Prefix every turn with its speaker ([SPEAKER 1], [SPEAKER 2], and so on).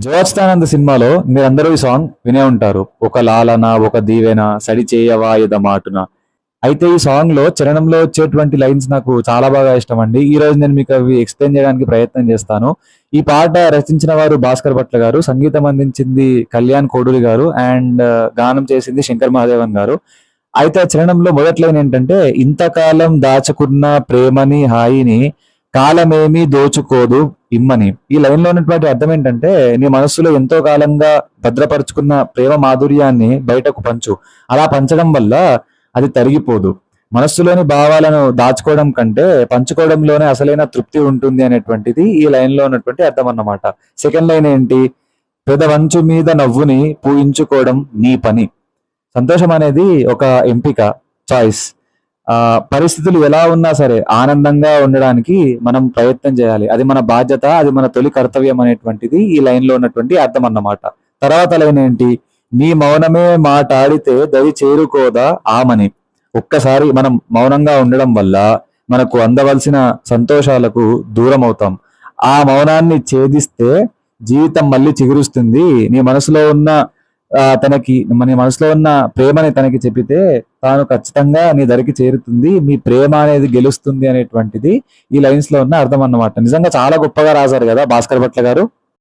[SPEAKER 1] జోత్స్థానంద సినిమాలో మీరందరూ ఈ సాంగ్ వినే ఉంటారు. ఒక లాలన, ఒక దీవెన, సడి చేయవా ఎద మాటున. అయితే ఈ సాంగ్ లో చరణంలో వచ్చేటువంటి లైన్స్ నాకు చాలా బాగా ఇష్టం అండి. ఈ రోజు నేను మీకు అవి ఎక్స్ప్లెయిన్ చేయడానికి ప్రయత్నం చేస్తాను. ఈ పాట రచించిన వారు భాస్కర్ భట్ల గారు, సంగీతం అందించింది కళ్యాణ్ కోడూరి గారు అండ్ గానం చేసింది శంకర్ మహాదేవన్ గారు. అయితే ఆ చరణంలో మొదటి లైన్ ఏంటంటే, ఇంతకాలం దాచుకున్న ప్రేమని హాయిని కాలమేమీ దోచుకోదు ఇమ్మని. ఈ లైన్ లో ఉన్నటువంటి అర్థం ఏంటంటే, నీ మనస్సులో ఎంతో కాలంగా భద్రపరుచుకున్న ప్రేమ మాధుర్యాన్ని బయటకు పంచు. అలా పంచడం వల్ల అది తరిగిపోదు. మనస్సులోని భావాలను దాచుకోవడం కంటే పంచుకోవడంలోనే అసలైన తృప్తి ఉంటుంది అనేటువంటిది ఈ లైన్ లో ఉన్నటువంటి అర్థం అన్నమాట. సెకండ్ లైన్ ఏంటి? పెదవంచు మీద నవ్వుని పూయించుకోవడం నీ పని. సంతోషం అనేది ఒక ఎంపిక, చాయిస్. ఆ పరిస్థితులు ఎలా ఉన్నా సరే ఆనందంగా ఉండడానికి మనం ప్రయత్నం చేయాలి. అది మన బాధ్యత, అది మన తొలి కర్తవ్యం అనేటువంటిది ఈ లైన్ లో ఉన్నటువంటి అర్థం అన్నమాట. తర్వాత లైన్ ఏంటి? నీ మౌనమే మాటాడితే దరి చేరుకోదా ఆమని. ఒక్కసారి మనం మౌనంగా ఉండడం వల్ల మనకు అందవలసిన సంతోషాలకు దూరం అవుతాం. ఆ మౌనాన్ని ఛేదిస్తే జీవితం మళ్ళీ చిగురుస్తుంది. నీ మనసులో ఉన్న తనకి నీ మనసులో ఉన్న ప్రేమని తనకి చెప్పితే తాను ఖచ్చితంగా నీ దరికి చేరుతుంది. మీ ప్రేమ అనేది గెలుస్తుంది అనేటువంటిది ఈ లైన్స్ లో ఉన్న అర్థం అన్నమాట. నిజంగా చాలా గొప్పగా రాశారు కదా భాస్కర్ భట్ల గారు.